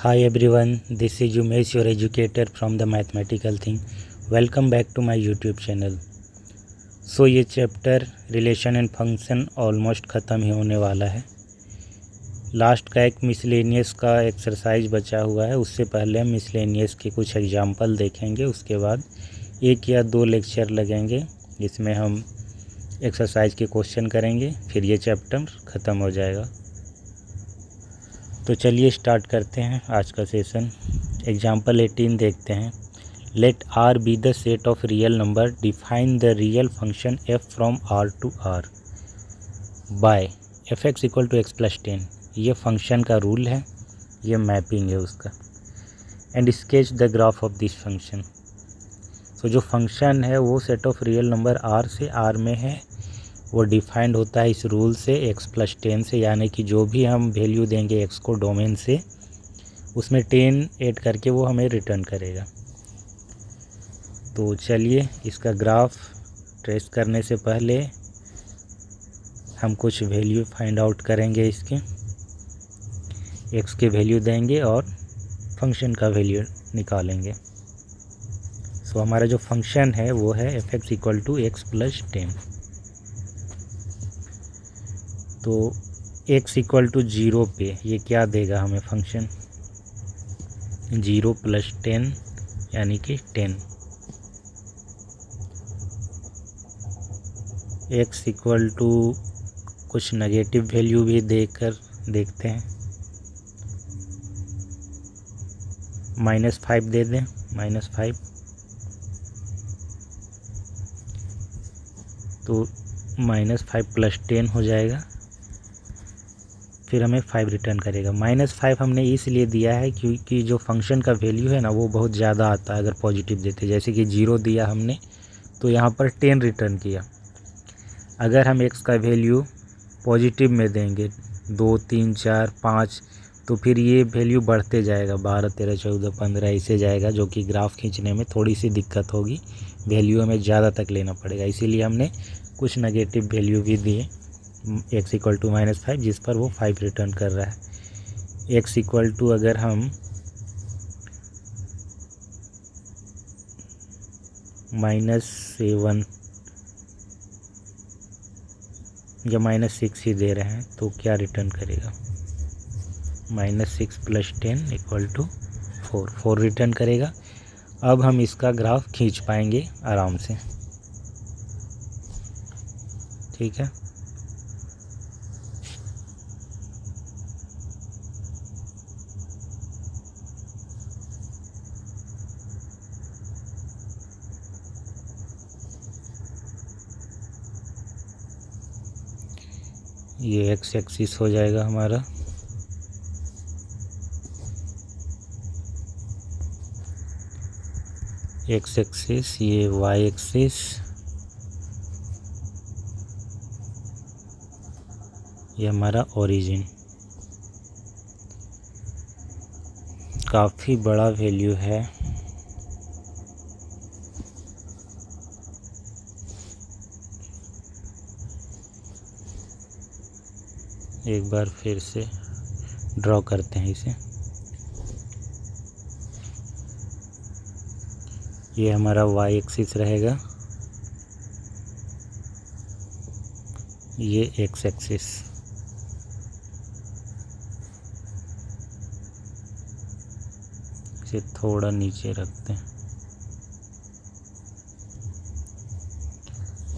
Hi everyone, this is Umesh, your educator from the mathematical thing. Welcome back to my YouTube channel. So ये chapter relation and function almost ख़त्म ही होने वाला है। Last का एक miscellaneous का exercise बचा हुआ है, उससे पहले हम मिसलेनियस के कुछ एग्जाम्पल देखेंगे। उसके बाद एक या दो लेक्चर लगेंगे जिसमें हम एक्सरसाइज के क्वेश्चन करेंगे, फिर ये चैप्टर ख़त्म हो जाएगा। तो चलिए स्टार्ट करते हैं आज का सेशन। एग्जाम्पल 18 देखते हैं। Let R be the set of real number, define the real function f from R to R by f x equal to x plus 10। ये फंक्शन का रूल है, ये मैपिंग है उसका। And sketch the graph of this function. तो जो function है वो set of real number R से आर में है, वो डिफाइंड होता है इस रूल से x प्लस 10 से, यानी कि जो भी हम वैल्यू देंगे x को डोमेन से, उसमें 10 ऐड करके वो हमें रिटर्न करेगा। तो चलिए इसका ग्राफ ट्रेस करने से पहले हम कुछ वैल्यू फाइंड आउट करेंगे। इसके x के वैल्यू देंगे और फंक्शन का वैल्यू निकालेंगे। सो हमारा जो फंक्शन है वो है f x equal to x plus 10। तो x इक्वल टू 0 पे ये क्या देगा हमें फंक्शन, 0 प्लस 10 यानी कि 10। x इक्वल टू कुछ नेगेटिव वैल्यू भी देकर देखते हैं। -5 दे दें, -5। तो -5 प्लस 10 हो जाएगा, फिर हमें 5 रिटर्न करेगा। -5 हमने इसलिए दिया है क्योंकि जो फंक्शन का वैल्यू है ना वो बहुत ज़्यादा आता है अगर पॉजिटिव देते। जैसे कि 0 दिया हमने तो यहाँ पर 10 रिटर्न किया। अगर हम x का वैल्यू पॉजिटिव में देंगे 2, 3, 4, 5, तो फिर ये वैल्यू बढ़ते जाएगा, 12, 13, 14, 15 ऐसे जाएगा, जो कि ग्राफ खींचने में थोड़ी सी दिक्कत होगी, वैल्यू हमें ज़्यादा तक लेना पड़ेगा। इसीलिए हमने कुछ नेगेटिव वैल्यू भी दिए, x इक्वल टू -5 जिस पर वो 5 रिटर्न कर रहा है। x इक्वल टू अगर हम -7 या -6 ही दे रहे हैं तो क्या रिटर्न करेगा, -6 प्लस 10 इक्वल टू 4 रिटर्न करेगा। अब हम इसका ग्राफ खींच पाएंगे आराम से, ठीक है। ये एक्स एक्सिस हो जाएगा हमारा, एक्स एक्सिस, ये वाई एक्सिस, ये हमारा ओरिजिन। काफ़ी बड़ा वैल्यू है, एक बार फिर से ड्रॉ करते हैं इसे। ये हमारा वाई एक्सिस रहेगा, ये एक्स एक्सिस। इसे थोड़ा नीचे रखते हैं,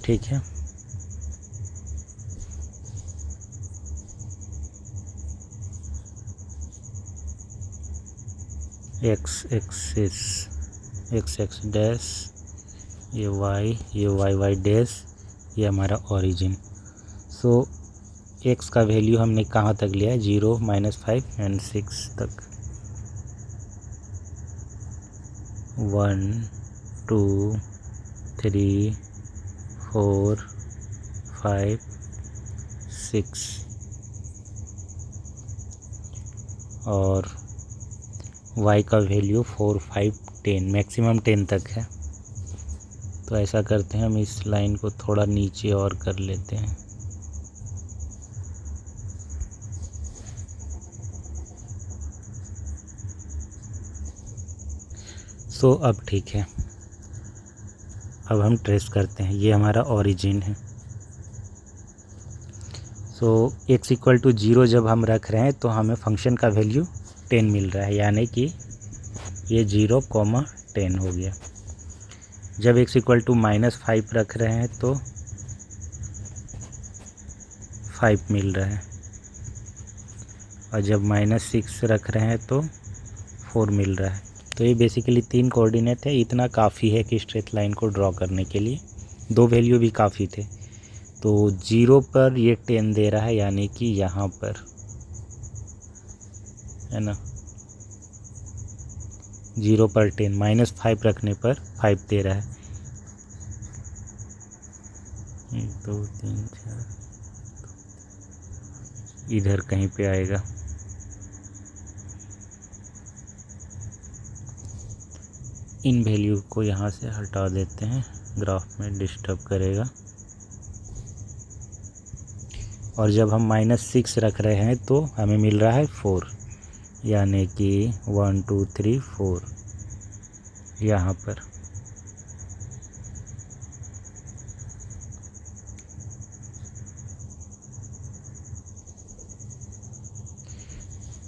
ठीक है। X axis, x x dash, ये वाई वाई डैश, ये हमारा ओरिजिन। सो एक्स का वैल्यू हमने कहाँ तक लिया है, 0, -5 एंड 6 तक। 1, 2, 3, 4, 5, 6 और y का वैल्यू 4, 5, 10, मैक्सिमम 10 तक है। तो ऐसा करते हैं, हम इस लाइन को थोड़ा नीचे और कर लेते हैं। सो अब ठीक है, अब हम ट्रेस करते हैं। ये हमारा ओरिजिन है। सो x इक्वल टू 0 जब हम रख रहे हैं तो हमें फंक्शन का वैल्यू 10 मिल रहा है, यानी कि ये 0,10 हो गया। जब x इक्वल टू -5 रख रहे हैं तो 5 मिल रहा है, और जब -6 रख रहे हैं तो 4 मिल रहा है। तो ये बेसिकली 3 कोऑर्डिनेट है। इतना काफ़ी है कि स्ट्रेट लाइन को ड्रॉ करने के लिए, 2 वैल्यू भी काफ़ी थे। तो 0 पर ये 10 दे रहा है, यानी कि यहाँ पर है ना, 0 पर 10, -5 रखने पर 5 दे रहा है। 1 2 3 4 इधर कहीं पे आएगा। इन वैल्यू को यहाँ से हटा देते हैं, ग्राफ में डिस्टर्ब करेगा। और जब हम -6 रख रहे हैं तो हमें मिल रहा है 4, यानी कि 1 2 3 4 यहाँ पर।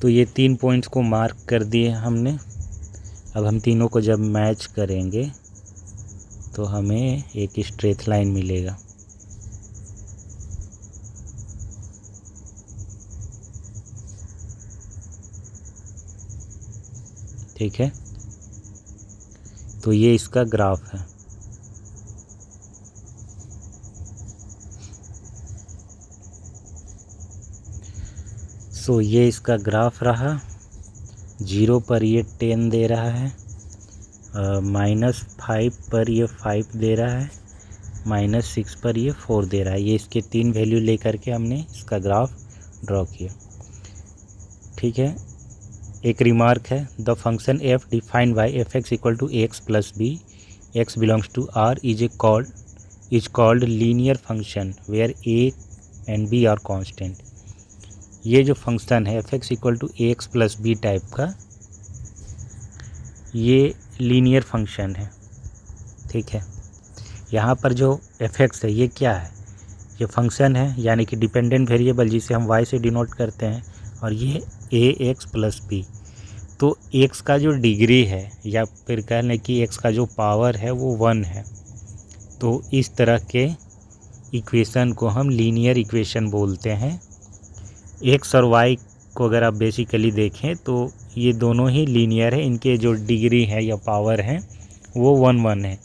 तो ये 3 पॉइंट्स को मार्क कर दिए हमने। अब हम तीनों को जब मैच करेंगे तो हमें एक स्ट्रेट लाइन मिलेगा। ठीक है, तो ये इसका ग्राफ है। सो ये इसका ग्राफ रहा। 0 पर ये 10 दे रहा है, -5 पर ये 5 दे रहा है, -6 पर ये 4 दे रहा है। ये इसके 3 वैल्यू लेकर के हमने इसका ग्राफ ड्रॉ किया। ठीक है, एक रिमार्क है, the function f defined by fx equal to x plus b, x belongs to r is called linear function where a and b are constant. ये जो फंक्शन है fx equal to x plus b type का, ये linear function है। ठीक है, यहाँ पर जो fx है ये क्या है, ये फंक्शन है, यानी कि डिपेंडेंट वेरिएबल जिसे हम y से डिनोट करते हैं, और ये ax प्लस बी। तो x का जो डिग्री है, या फिर कह लें कि x का जो पावर है वो 1 है। तो इस तरह के इक्वेशन को हम लीनियर इक्वेशन बोलते हैं। x और y को अगर आप बेसिकली देखें तो ये दोनों ही लीनियर है, इनके जो डिग्री है या पावर है वो 1 1 है।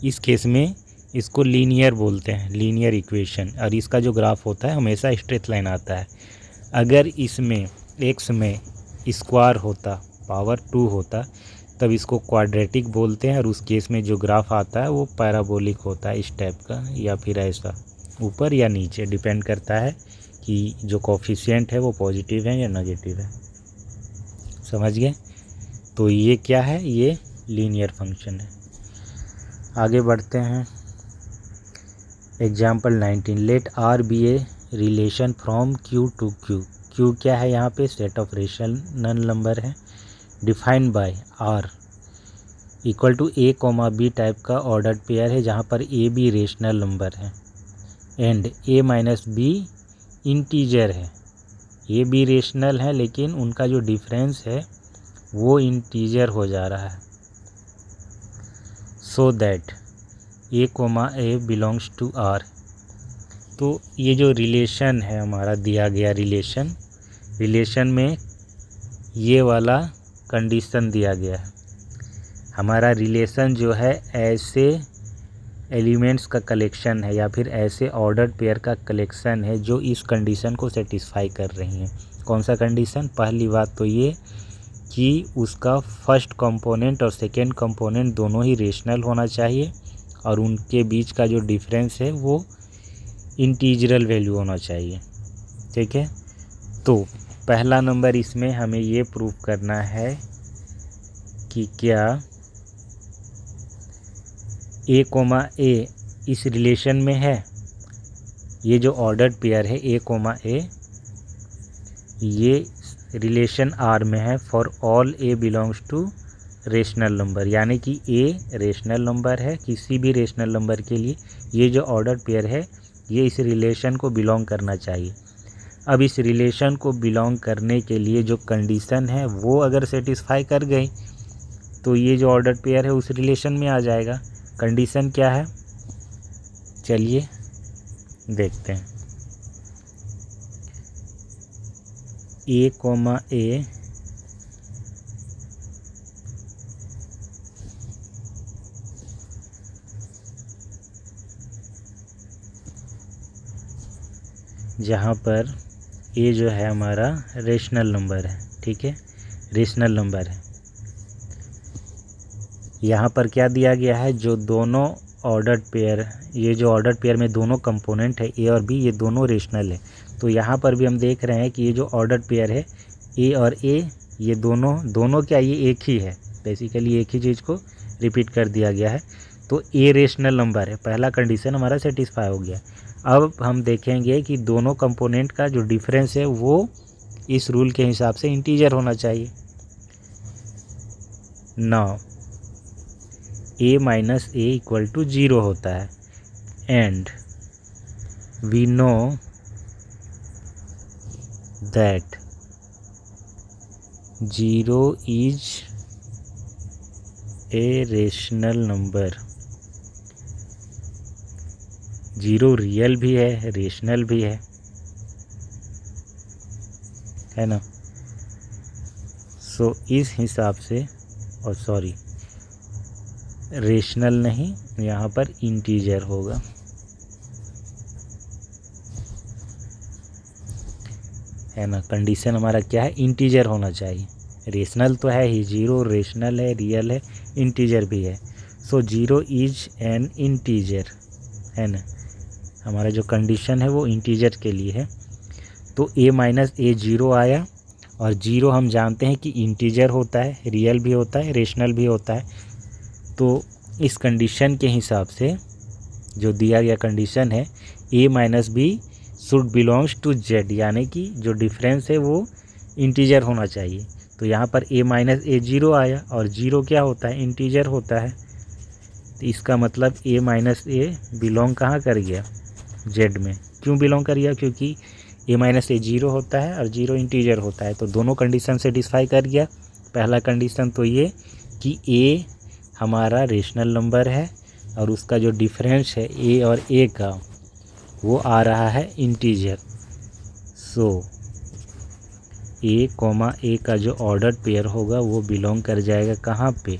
इस केस में इसको लीनियर बोलते हैं, लीनियर इक्वेशन। और इसका जो ग्राफ होता है हमेशा स्ट्रेट लाइन आता है। अगर इसमें x में स्क्वायर होता, पावर 2 होता, तब इसको क्वाड्रेटिक बोलते हैं। और उस केस में जो ग्राफ आता है वो पैराबोलिक होता है, इस टाइप का, या फिर ऐसा ऊपर या नीचे, डिपेंड करता है कि जो कोफिशिएंट है वो पॉजिटिव है या नेगेटिव है। समझ गए? तो ये क्या है, ये लीनियर फंक्शन है। आगे बढ़ते हैं। Example 19, let R be a relation from Q to Q. Q क्या है यहाँ पे, सेट ऑफ रेशनल नंबर है, defined by R equal to a comma b type का ऑर्डर्ड पेयर है, जहाँ पर ए बी रेशनल नंबर है and a minus b integer है। ये भी रेशनल है, लेकिन उनका जो डिफरेंस है वो इंटीजर हो जा रहा है। So that a comma a belongs to R. तो ये जो रिलेशन है हमारा दिया गया रिलेशन में ये वाला कंडीशन दिया गया है। हमारा रिलेशन जो है ऐसे एलिमेंट्स का कलेक्शन है, या फिर ऐसे ऑर्डर्ड पेयर का कलेक्शन है जो इस कंडीशन को सेटिस्फाई कर रही हैं। कौन सा कंडीशन? पहली बात तो ये कि उसका फर्स्ट कंपोनेंट और सेकेंड कंपोनेंट दोनों ही रेशनल होना चाहिए, और उनके बीच का जो डिफरेंस है वो इंटीजरल वैल्यू होना चाहिए। ठीक है, तो पहला नंबर इसमें हमें ये प्रूव करना है कि क्या ए कोमा ए इस रिलेशन में है। ये जो ऑर्डर्ड पेयर है ए कोमा ए, ये रिलेशन आर में है for all a belongs to rational number, यानी कि ए रेशनल नंबर है किसी भी रेशनल नंबर के लिए। ये जो ऑर्डर पेयर है ये इस रिलेशन को बिलोंग करना चाहिए। अब इस रिलेशन को बिलोंग करने के लिए जो कंडीशन है वो अगर सेटिस्फाई कर गई तो ये जो ऑर्डर पेयर है उस रिलेशन में आ जाएगा। कंडीशन क्या है, चलिए देखते हैं। ए कोमा ए जहाँ पर ए जो है हमारा रेशनल नंबर है, ठीक है, रेशनल नंबर है। यहाँ पर क्या दिया गया है, जो दोनों ऑर्डर्ड पेयर, ये जो ऑर्डर्ड पेयर में दोनों कंपोनेंट है ए और बी, ये दोनों रेशनल है। तो यहाँ पर भी हम देख रहे हैं कि ये जो ऑर्डर्ड पेयर है ए और ए, ये दोनों क्या, ये एक ही है, बेसिकली एक ही चीज़ को रिपीट कर दिया गया है। तो ए रेशनल नंबर है, पहला कंडीशन हमारा सेटिस्फाई हो गया। अब हम देखेंगे कि दोनों कंपोनेंट का जो डिफरेंस है वो इस रूल के हिसाब से इंटीजर होना चाहिए। Now a minus a equal to 0 होता है and we know that 0 is a rational number. 0 real भी है, रेशनल भी है ना। सो इस हिसाब से, और सॉरी रेशनल नहीं, यहाँ पर इंटीजर होगा, है ना। कंडीशन हमारा क्या है, इंटीजर होना चाहिए। रेशनल तो है ही, 0 रेशनल है, रियल है, इंटीजर भी है। सो 0 इज एन इंटीजर, है ना। हमारा जो कंडीशन है वो इंटीजर के लिए है। तो a माइनस ए 0 आया, और 0 हम जानते हैं कि इंटीजर होता है, रियल भी होता है, रेशनल भी होता है। तो इस कंडीशन के हिसाब से जो दिया गया कंडीशन है, a minus b should belongs to z, यानी कि जो डिफरेंस है वो इंटीजर होना चाहिए। तो यहाँ पर a माइनस ए 0 आया, और 0 क्या होता है, इंटीजर होता है। तो इसका मतलब a माइनस ए बिलोंग कहाँ कर गया, z में। क्यों बिलोंग कर गया, क्योंकि a माइनस ए 0 होता है और 0 इंटीजर होता है। तो दोनों कंडीशन सेटिस्फाई कर गया। पहला कंडीशन तो ये कि a हमारा रेशनल नंबर है और उसका जो डिफरेंस है a और a का वो आ रहा है इंटीजर। सो a का जो ऑर्डर्ड पेयर होगा वो बिलोंग कर जाएगा कहाँ पे,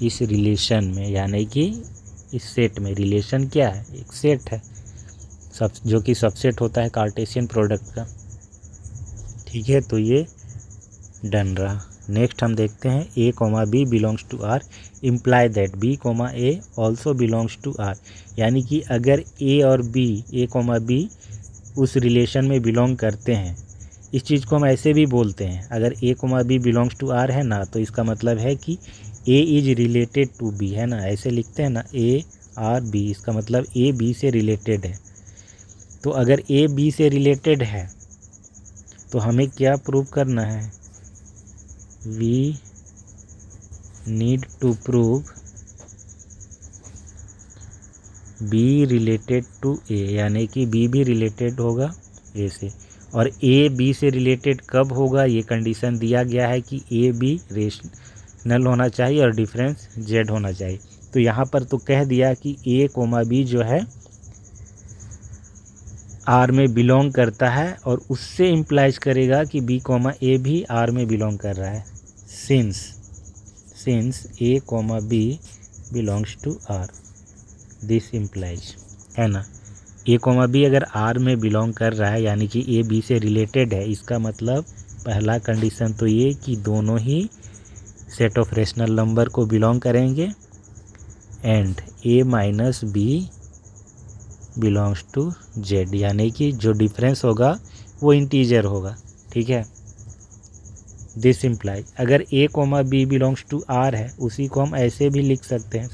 इस रिलेशन में, यानी कि इस सेट में। रिलेशन क्या है, एक सेट है जो कि सबसेट होता है कार्टेशियन प्रोडक्ट का, ठीक है। तो ये डन रहा। नेक्स्ट हम देखते हैं a comma b belongs to r, imply that b comma a also belongs to r, यानी कि अगर a और b, a कोमा b उस रिलेशन में बिलोंग करते हैं, इस चीज़ को हम ऐसे भी बोलते हैं, अगर a coma b belongs to r है ना, तो इसका मतलब है कि a is related to b, है ना, ऐसे लिखते हैं ना, a r b, इसका मतलब a b से रिलेटेड है। तो अगर a b से रिलेटेड है तो हमें क्या प्रूव करना है, we need to prove b related to a, यानी कि b भी रिलेटेड होगा a से। और a b से रिलेटेड कब होगा, ये कंडीशन दिया गया है कि a b रेशनल होना चाहिए और डिफरेंस z होना चाहिए। तो यहाँ पर तो कह दिया कि a कोमा b जो है R में बिलोंग करता है, और उससे इम्प्लाइज करेगा कि b कोमा a भी R में बिलोंग कर रहा है। Since a coma b belongs to R, this implies, है ना। a कोमा b अगर R में बिलोंग कर रहा है, यानी कि a b से रिलेटेड है, इसका मतलब पहला कंडीशन तो ये कि दोनों ही सेट ऑफ रेशनल नंबर को बिलोंग करेंगे, and a minus b belongs to z, यानी कि जो डिफरेंस होगा वो इंटीजर होगा, ठीक है। दिस इम्प्लाई, अगर a coma b belongs to r है, उसी को हम ऐसे भी लिख सकते हैं,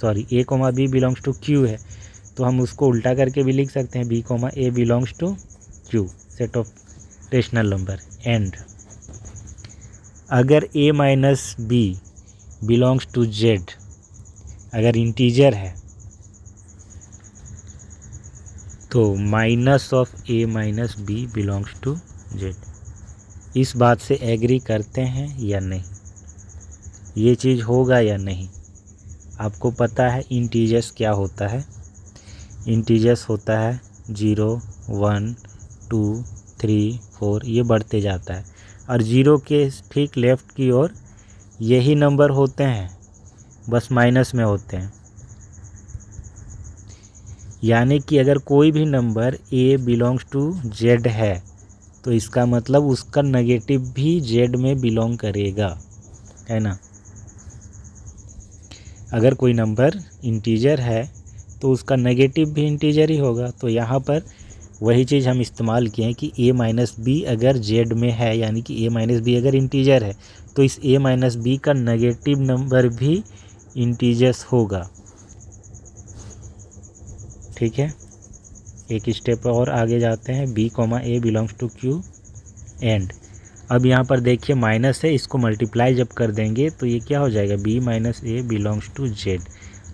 sorry a coma b belongs to q है, तो हम उसको उल्टा करके भी लिख सकते हैं, b comma a belongs to q, set of rational number. And अगर a minus b belongs to Z अगर इंटीजर है तो minus of a minus b belongs to Z. इस बात से एग्री करते हैं या नहीं, ये चीज़ होगा या नहीं। आपको पता है इंटीजर्स क्या होता है, इंटीजर्स होता है 0 1 2 3 4, ये बढ़ते जाता है और 0 के ठीक लेफ्ट की ओर यही नंबर होते हैं, बस माइनस में होते हैं। यानी कि अगर कोई भी number a belongs to Z है तो इसका मतलब उसका नेगेटिव भी जेड में बिलोंग करेगा, है ना। अगर कोई नंबर इंटीजर है तो उसका नेगेटिव भी इंटीजर ही होगा। तो यहाँ पर वही चीज़ हम इस्तेमाल किए हैं कि a माइनस बी अगर जेड में है, यानी कि a माइनस बी अगर इंटीजर है तो इस a माइनस बी का नेगेटिव नंबर भी इंटीजर्स होगा। ठीक है, एक स्टेप और आगे जाते हैं। b comma a belongs to Q and. अब यहाँ पर देखिए माइनस है, इसको मल्टीप्लाई जब कर देंगे तो ये क्या हो जाएगा, b minus a belongs to Z.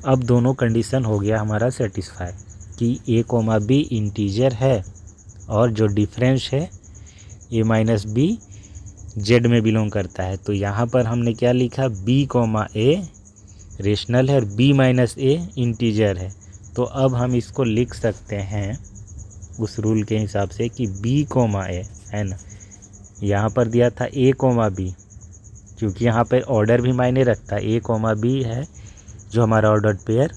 अब दोनों कंडीशन हो गया हमारा सेटिस्फाई कि a कॉमा बी इंटीजर है और जो डिफरेंस है a माइनस बी जेड में बिलोंग करता है। तो यहाँ पर हमने क्या लिखा, b कॉमा ए रेशनल है और b माइनस ए इंटीजर है। तो अब हम इसको लिख सकते हैं उस रूल के हिसाब से कि b कॉमा ए, है ना। यहाँ पर दिया था a कॉमा बी, क्योंकि यहाँ पर ऑर्डर भी मायने रखता है। a कॉमा बी है जो हमारा ऑर्डर्ड पेयर,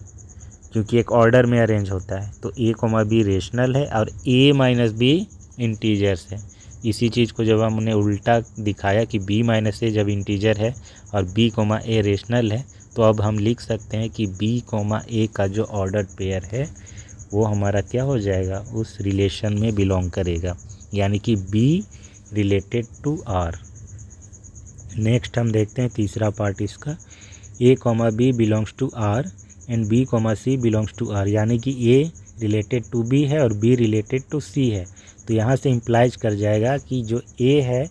क्योंकि एक ऑर्डर में अरेंज होता है। तो a कॉमा बी रेशनल है और a माइनस बी इंटीजर्स है। इसी चीज़ को जब हमने उल्टा दिखाया कि b माइनस ए जब इंटीजर है और b कॉमा ए रेशनल है, तो अब हम लिख सकते हैं कि b कॉमा ए का जो ऑर्डर्ड पेयर है वो हमारा क्या हो जाएगा, उस रिलेशन में बिलोंग करेगा, यानी कि b related to r। Next हम देखते हैं तीसरा पार्ट इसका, a comma b belongs to r and b comma c belongs to r, यानी कि a रिलेटेड टू b है और b रिलेटेड टू c है। तो यहाँ से इम्प्लाइज कर जाएगा कि जो a है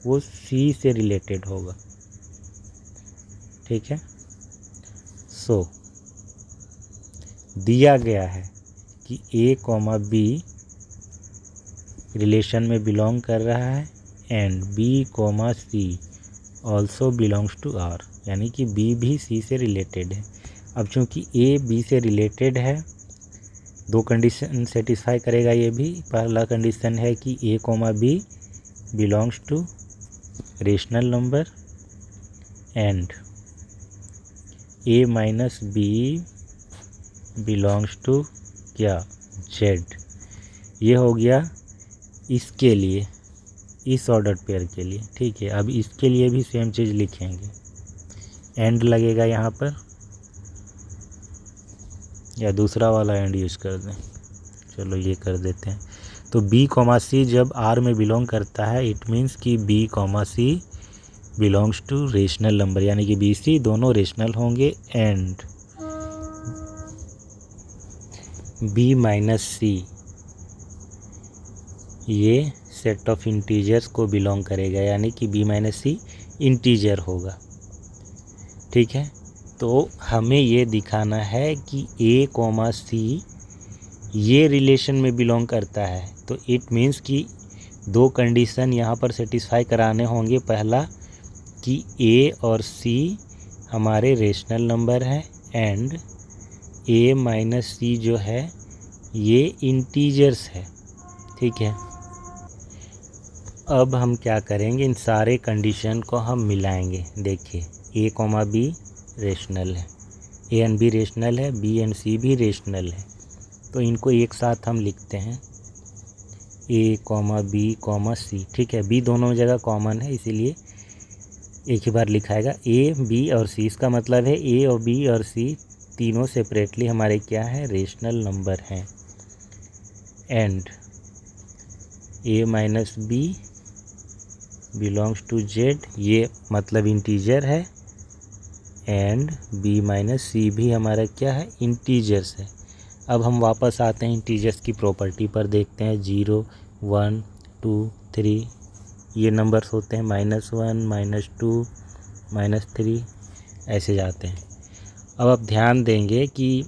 वो c से रिलेटेड होगा। ठीक है, सो दिया गया है कि a कॉमा बी रिलेशन में बिलोंग कर रहा है and b comma c also belongs to r, यानी कि b भी c से रिलेटेड है। अब चूंकि a b से रिलेटेड है, दो कंडीशन सेटिस्फाई करेगा ये भी। पहला कंडीशन है कि a comma b belongs to rational number and a minus b belongs to क्या, z। ये हो गया इसके लिए, इस ऑर्डर पेयर के लिए। ठीक है, अब इसके लिए भी सेम चीज़ लिखेंगे, एंड लगेगा यहाँ पर, या दूसरा वाला एंड यूज कर दें, चलो ये कर देते हैं। तो b कॉमा सी जब r में बिलोंग करता है, इट मीन्स कि b comma c belongs to rational number, यानी कि b c दोनों रेशनल होंगे एंड b माइनस सी ये सेट ऑफ इंटीजर्स को बिलोंग करेगा, यानी कि b माइनस सी इंटीजर होगा। ठीक है, तो हमें ये दिखाना है कि a कॉमा सी ये रिलेशन में बिलोंग करता है। तो इट मीन्स कि दो कंडीशन यहाँ पर सेटिस्फाई कराने होंगे। पहला कि a और c हमारे रेशनल नंबर हैं एंड a माइनस सी जो है ये इंटीजर्स है। ठीक है, अब हम क्या करेंगे, इन सारे कंडीशन को हम मिलाएंगे। देखिए a कॉमा बी रेशनल है, a एंड b रेशनल है, b एंड c भी रेशनल है। तो इनको एक साथ हम लिखते हैं a कॉमा बी कॉमा सी। ठीक है, b दोनों जगह कॉमन है इसीलिए एक ही बार लिखाएगा a b और c। इसका मतलब है a और b और c तीनों सेपरेटली हमारे क्या है, रेशनल नंबर हैं and a minus b belongs to z, ये मतलब इंटीजर है एंड b माइनस सी भी हमारा क्या है, इंटीजर्स है। अब हम वापस आते हैं इंटीजर्स की प्रॉपर्टी पर, देखते हैं 0 1 2 3 ये नंबर्स होते हैं -1 -2 -3। ऐसे जाते हैं। अब आप ध्यान देंगे कि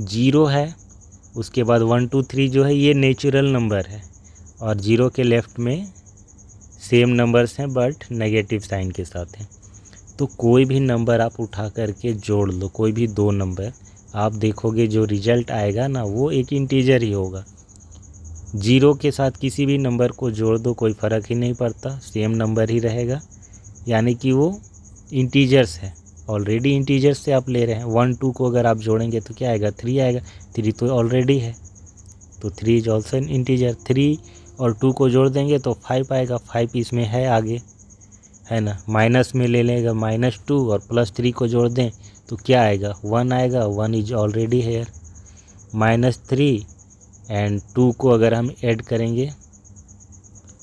0 है, उसके बाद 1 2 3 जो है ये नेचुरल नंबर है, और 0 के लेफ़्ट में सेम नंबर्स हैं बट नेगेटिव साइन के साथ हैं। तो कोई भी नंबर आप उठा करके जोड़ लो, कोई भी 2 नंबर, आप देखोगे जो रिजल्ट आएगा ना वो एक इंटीजर ही होगा। 0 के साथ किसी भी नंबर को जोड़ दो, कोई फ़र्क ही नहीं पड़ता, सेम नंबर ही रहेगा, यानी कि वो इंटीजर्स है। ऑलरेडी इंटीजर्स से आप ले रहे हैं। 1 2 को अगर आप जोड़ेंगे तो क्या आएगा, 3 आएगा। 3 तो ऑलरेडी है, तो 3 इज ऑल्सो एन इंटीजर। 3 और 2 को जोड़ देंगे तो 5 आएगा, 5 इसमें है आगे, है ना। माइनस में ले लेगा, -2 और +3 को जोड़ दें तो क्या आएगा, 1 आएगा, 1 इज ऑलरेडी हेयर। -3 एंड 2 को अगर हम ऐड करेंगे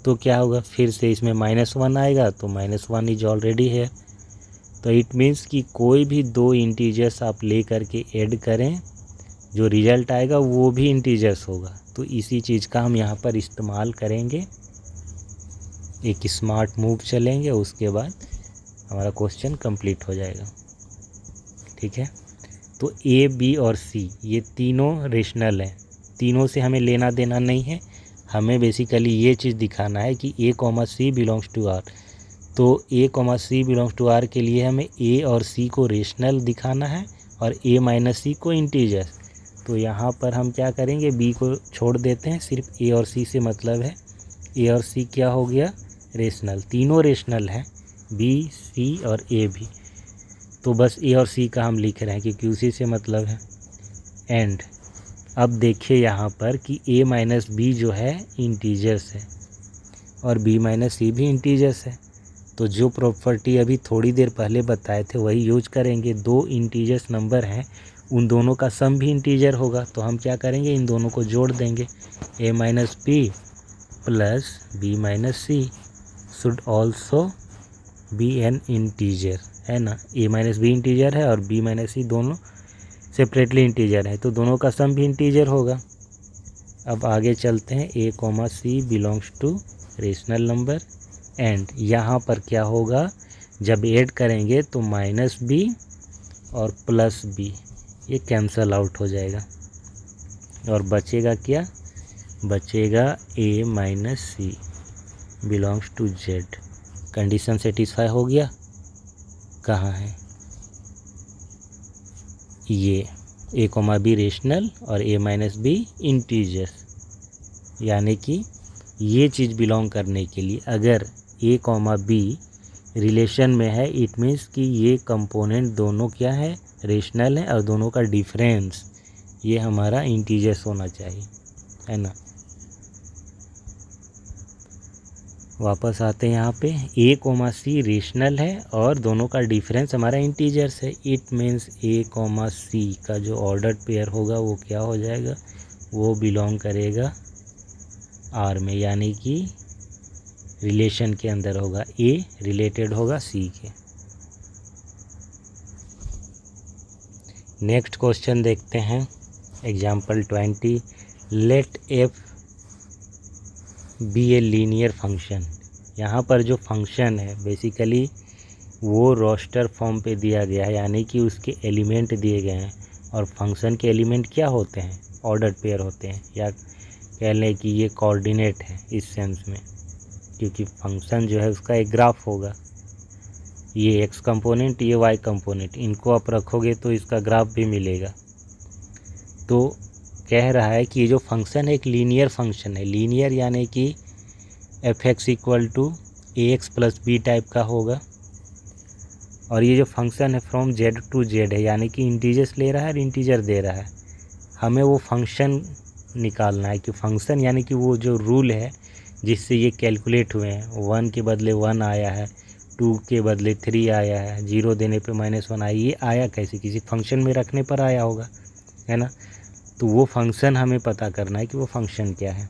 तो क्या होगा, फिर से इसमें -1 आएगा, तो -1 इज ऑलरेडी है। तो इट मीन्स कि कोई भी 2 इंटीजर्स आप ले करके ऐड करें, जो रिजल्ट आएगा वो भी इंटीजर्स होगा। तो इसी चीज़ का हम यहाँ पर इस्तेमाल करेंगे, एक स्मार्ट मूव चलेंगे, उसके बाद हमारा क्वेश्चन कंप्लीट हो जाएगा। ठीक है, तो ए, बी और सी ये तीनों रेशनल हैं, तीनों से हमें लेना देना नहीं है। हमें बेसिकली ये चीज़ दिखाना है कि a comma c belongs to R. तो a comma c belongs to R के लिए हमें ए और सी को रेशनल दिखाना है और ए माइनस सी को इंटीजर। तो यहाँ पर हम क्या करेंगे, बी को छोड़ देते हैं, सिर्फ ए और सी से मतलब है। ए और सी क्या हो गया, रेशनल, तीनों रेशनल हैं, बी, सी और ए भी। तो बस ए और सी का हम लिख रहे हैं क्योंकि उसी से मतलब है। एंड अब देखिए यहाँ पर कि ए माइनस बी जो है इंटीजर्स है और बी माइनस सी भी इंटीजर्स है। तो जो प्रॉपर्टी अभी थोड़ी देर पहले बताए थे वही यूज करेंगे। 2 इंटीजर्स नंबर हैं, उन दोनों का सम भी इंटीजर होगा, तो हम क्या करेंगे, इन दोनों को जोड़ देंगे। A minus b plus b minus c should also be an integer, है ना। ए माइनस बी इंटीजर है और बी माइनस सी दोनों सेपरेटली इंटीजर है, तो दोनों का सम भी इंटीजर होगा। अब आगे चलते हैं, a comma c belongs to rational number. And यहाँ पर क्या होगा, जब ऐड करेंगे तो माइनस बी और प्लस बी ये कैंसल आउट हो जाएगा और बचेगा क्या, बचेगा a minus c belongs to Z. Condition satisfy हो गया, कहाँ है ये, ए कॉमा बी रेशनल और ए माइनस बी इंटीजर। यानी कि ये चीज़ बिलोंग करने के लिए अगर ए कॉमा बी रिलेशन में है, इट मीन्स कि ये कंपोनेंट दोनों क्या है, रेशनल है और दोनों का डिफरेंस ये हमारा इंटीजर्स होना चाहिए, है ना। वापस आते हैं यहाँ पे, ए कॉमा सी रेशनल है और दोनों का डिफरेंस हमारा इंटीजर्स है। इट मीन्स ए कॉमा सी का जो ऑर्डर्ड पेयर होगा वो क्या हो जाएगा, वो बिलोंग करेगा आर में, यानी कि रिलेशन के अंदर होगा, ए रिलेटेड होगा सी के। नेक्स्ट क्वेश्चन देखते हैं, example 20, let f be a linear function. यहाँ पर जो फंक्शन है बेसिकली वो रोस्टर फॉर्म पे दिया गया है, यानी कि उसके एलिमेंट दिए गए हैं। और फंक्शन के एलिमेंट क्या होते हैं, ऑर्डर्ड पेयर होते हैं, या कह लें कि ये कोऑर्डिनेट है इस सेंस में, क्योंकि फंक्शन जो है उसका एक ग्राफ होगा, ये एक्स कंपोनेंट ये वाई कंपोनेंट, इनको आप रखोगे तो इसका ग्राफ भी मिलेगा। तो कह रहा है कि ये जो फंक्शन है एक लीनियर फंक्शन है। लीनियर यानी कि f x equal to a x plus b type का होगा। और ये जो फंक्शन है फ्रॉम जेड टू जेड है, यानी कि इंटीजर्स ले रहा है और इंटीजर दे रहा है। हमें वो फंक्शन निकालना है कि फंक्शन यानी कि वो जो रूल है जिससे ये कैलकुलेट हुए हैं, 1 के बदले 1 आया है, 2 के बदले 3 आया है, 0 देने पे -1 आया, ये आया कैसे, किसी फंक्शन में रखने पर आया होगा, है ना। तो वो फंक्शन हमें पता करना है कि वो फंक्शन क्या है,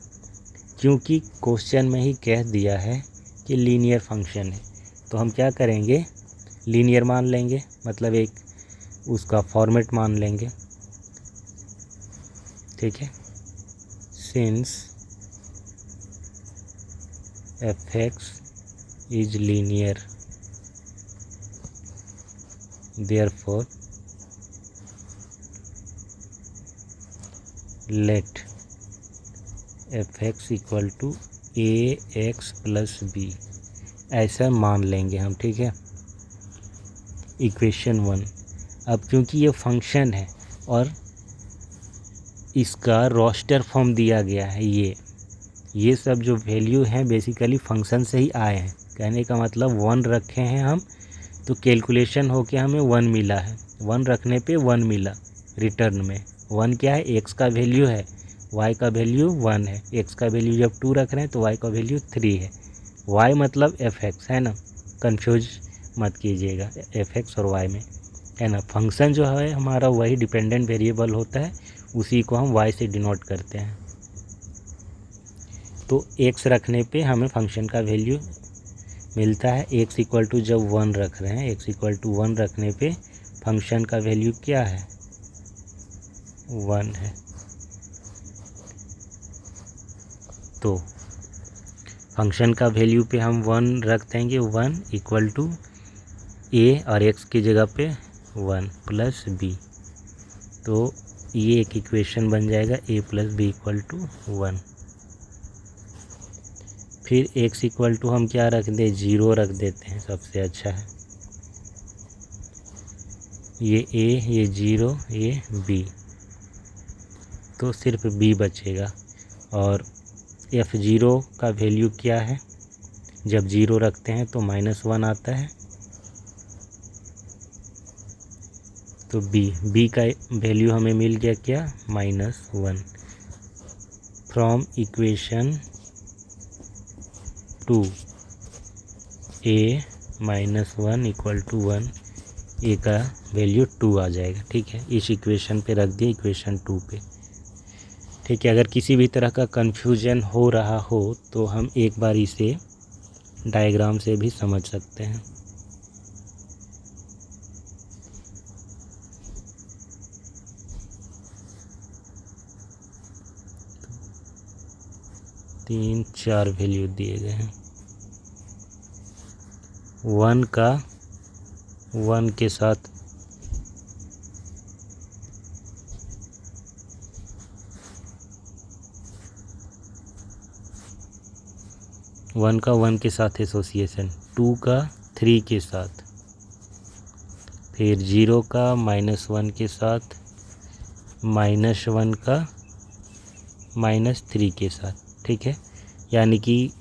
क्योंकि क्वेश्चन में ही कह दिया है कि लीनियर फंक्शन है। तो हम क्या करेंगे, लीनियर मान लेंगे, मतलब एक उसका फॉर्मेट मान लेंगे, ठीक है। Since f x is linear, therefore let fx equal to ax plus b, ऐसा मान लेंगे हम, ठीक है। इक्वेशन 1। अब क्योंकि ये फंक्शन है और इसका रोस्टर फॉर्म दिया गया है, ये सब जो वैल्यू हैं बेसिकली फंक्शन से ही आए हैं। कहने का मतलब 1 रखे हैं हम, तो कैलकुलेशन होके हमें 1 मिला है, 1 रखने पे 1 मिला रिटर्न में। 1 क्या है, x का वैल्यू है, y का वैल्यू 1 है, x का वैल्यू जब 2 रख रहे हैं तो y का वैल्यू 3 है। y मतलब fx है ना, कंफ्यूज मत कीजिएगा fx और y में, है ना। फंक्शन जो है हमारा वही डिपेंडेंट वेरिएबल होता है, उसी को हम y से डिनोट करते हैं। तो x रखने पे हमें फंक्शन का वैल्यू मिलता है। x इक्वल टू जब 1 रख रहे हैं, x इक्वल टू 1 रखने पे फंक्शन का वैल्यू क्या है, 1 है। तो फंक्शन का वैल्यू पे हम 1 रख देंगे, 1 इक्वल टू a और x की जगह पे 1 प्लस b। तो ये एक इक्वेशन बन जाएगा a plus b equal to 1। फिर x इक्वल टू हम क्या रख दें, 0 रख देते हैं, सबसे अच्छा है। ये a, ये 0, ये b, तो सिर्फ b बचेगा। और f0 का वैल्यू क्या है, जब 0 रखते हैं तो -1 आता है। तो b का वैल्यू हमें मिल गया क्या, -1। From equation 2 a -1 equal to 1, a का वैल्यू 2 आ जाएगा, ठीक है। इस इक्वेशन पे रख दिया, इक्वेशन 2 पे, ठीक है। अगर किसी भी तरह का कन्फ्यूजन हो रहा हो तो हम एक बार इसे डायग्राम से भी समझ सकते हैं। तीन चार वैल्यू दिए गए हैं। 1 का 1 के साथ 1 का 1 के साथ एसोसिएशन, 2 का 3 के साथ, फिर 0 का -1 के साथ, -1 का -3 के साथ, ठीक है। यानी कि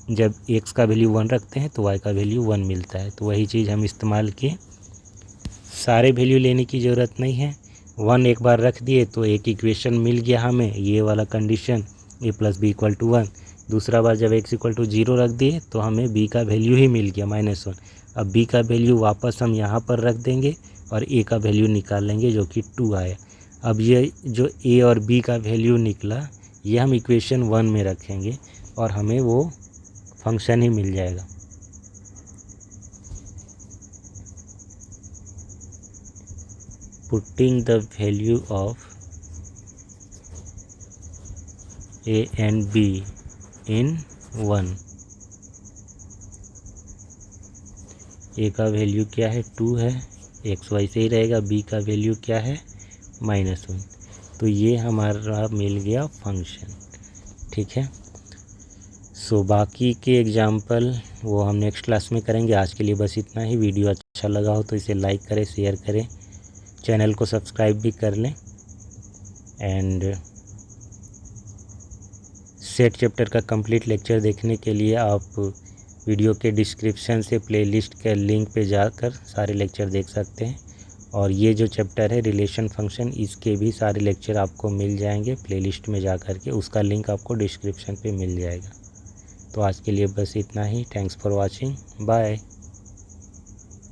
जब x का वैल्यू 1 रखते हैं तो y का वैल्यू 1 मिलता है। तो वही चीज़ हम इस्तेमाल किए, सारे वैल्यू लेने की ज़रूरत नहीं है। 1 एक बार रख दिए तो एक इक्वेशन मिल गया हमें, ये वाला condition a plus b equal to 1। दूसरा बार जब x इक्वल टू 0 रख दिए तो हमें b का वैल्यू ही मिल गया -1। अब b का वैल्यू वापस हम यहाँ पर रख देंगे और a का वैल्यू निकाल लेंगे जो कि 2 आया। अब ये जो a और b का वैल्यू निकला, ये हम इक्वेशन 1 में रखेंगे और हमें वो फंक्शन ही मिल जाएगा। Putting the value of a and b in 1, a का वैल्यू क्या है, 2 है, x y से ही रहेगा। b का वैल्यू क्या है, -1। तो ये हमारा मिल गया फंक्शन, ठीक है। सो बाकी के एग्जाम्पल वो हम नेक्स्ट क्लास में करेंगे। आज के लिए बस इतना ही। वीडियो अच्छा लगा हो तो इसे लाइक करें, शेयर करें, चैनल को सब्सक्राइब भी कर लें। एंड सेट चैप्टर का कंप्लीट लेक्चर देखने के लिए आप वीडियो के डिस्क्रिप्शन से प्लेलिस्ट के लिंक पे जाकर सारे लेक्चर देख सकते हैं। और ये जो चैप्टर है रिलेशन फंक्शन, इसके भी सारे लेक्चर आपको मिल जाएंगे प्लेलिस्ट में जा कर के, उसका लिंक आपको डिस्क्रिप्शन पे मिल जाएगा। तो आज के लिए बस इतना ही। Thanks for watching, bye.